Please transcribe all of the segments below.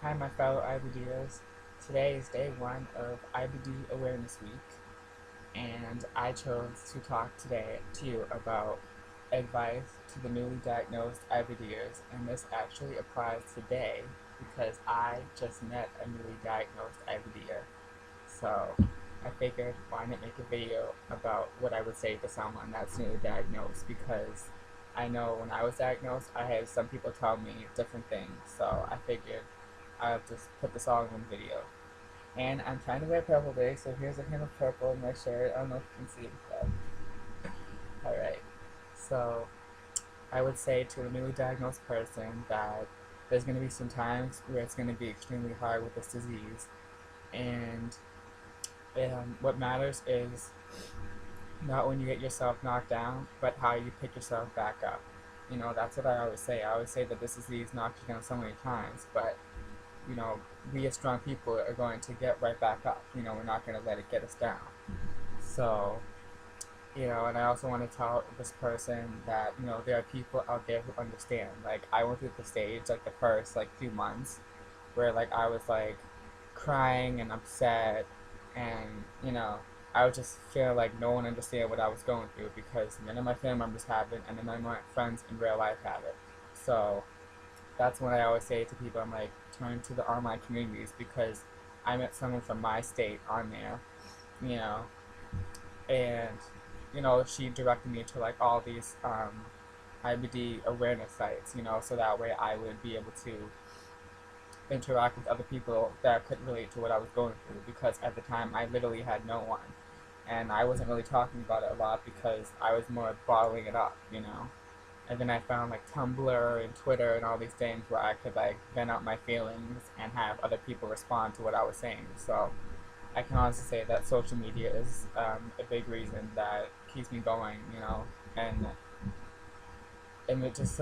Hi, my fellow IBDers. Today is day one of IBD Awareness Week, and I chose to talk today to you about advice to the newly diagnosed IBDers, and this actually applies today because I just met a newly diagnosed IBDer. So I figured why not make a video about what I would say to someone that's newly diagnosed because I know when I was diagnosed, I had some people tell me different things. So I figured I'll just put this all in one video. And I'm trying to wear purple today, so here's a hint of purple in my shirt. I don't know if you can see it, but alright. So I would say to a newly diagnosed person that there's going to be some times where it's going to be extremely hard with this disease. And what matters is not when you get yourself knocked down, but how you pick yourself back up. You know, that's what I always say. I always say that this disease knocks you down so many times, but you know, we as strong people are going to get right back up. You know, we're not going to let it get us down. So, you know, and I also want to tell this person that, you know, there are people out there who understand. Like, I went through the stage, like, the first, like, few months where, like, I was, like, crying and upset and, you know, I was just feeling like no one understood what I was going through because none of my family members have it and none of my friends in real life have it. So, that's what I always say to people. I'm like, turn to the online communities because I met someone from my state on there, you know, and you know she directed me to like all these IBD awareness sites, you know, so that way I would be able to interact with other people that could relate to what I was going through because at the time I literally had no one and I wasn't really talking about it a lot because I was more bottling it up, you know. And then I found like Tumblr and Twitter and all these things where I could like vent out my feelings and have other people respond to what I was saying. So I can honestly say that social media is a big reason that keeps me going, you know, and it just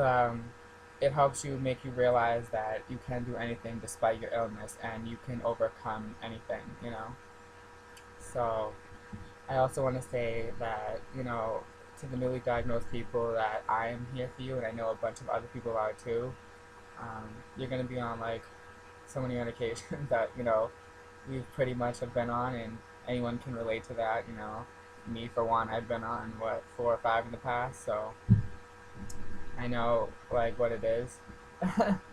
it helps you make you realize that you can do anything despite your illness and you can overcome anything, you know. So I also want to say that, you know, to the newly diagnosed people that I am here for you and I know a bunch of other people are too. You're going to be on like so many medications that, you know, we pretty much have been on and anyone can relate to that, you know. Me for one, I've been on what, 4 or 5 in the past, so I know like what it is.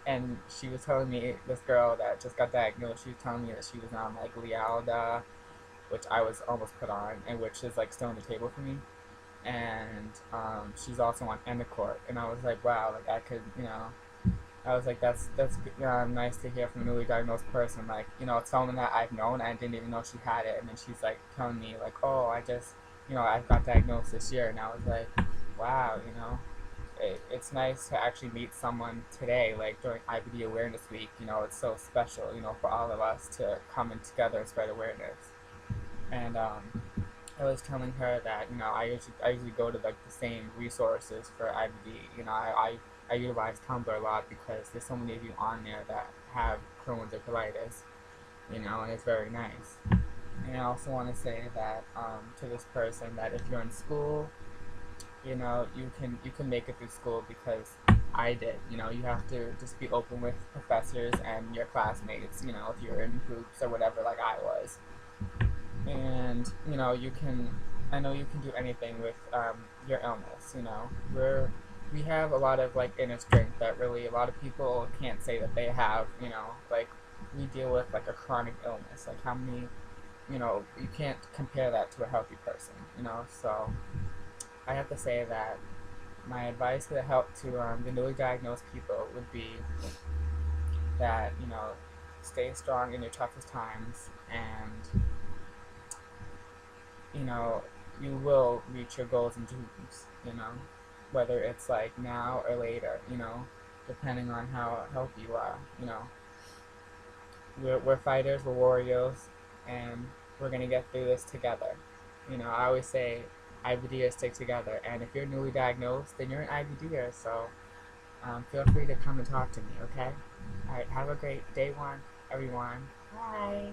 And she was telling me, this girl that just got diagnosed, she was telling me that she was on like Lialda, which I was almost put on, and which is like still on the table for me. And she's also on Endicort, and I was like, wow, like I could, you know, I was like, that's nice to hear from a newly diagnosed person, like, you know, it's someone that I've known, I didn't even know she had it, and then she's like telling me like, oh, I just, you know, I got diagnosed this year, and I was like, wow, you know, it's nice to actually meet someone today, like during IBD Awareness Week, you know, it's so special, you know, for all of us to come in together and spread awareness. And I was telling her that, you know, I usually go to like the same resources for IBD. You know, I utilize Tumblr a lot because there's so many of you on there that have Crohn's or colitis. You know, and it's very nice. And I also want to say that to this person that if you're in school, you know, you can make it through school because I did. You know, you have to just be open with professors and your classmates. You know, if you're in groups or whatever, like I was. And you know you can I know you can do anything with your illness. You know, we have a lot of like inner strength that really a lot of people can't say that they have. You know, like we deal with like a chronic illness, like how many, you know, you can't compare that to a healthy person, you know. So I have to say that my advice to help to the newly diagnosed people would be that, you know, stay strong in your toughest times, and you know, you will reach your goals and dreams, you know, whether it's like now or later, you know, depending on how healthy you are, you know. We're fighters, we're warriors, and we're going to get through this together. You know, I always say IBDers stick together, and if you're newly diagnosed, then you're an IBDer, so feel free to come and talk to me, okay? Alright, have a great day one, everyone. Bye!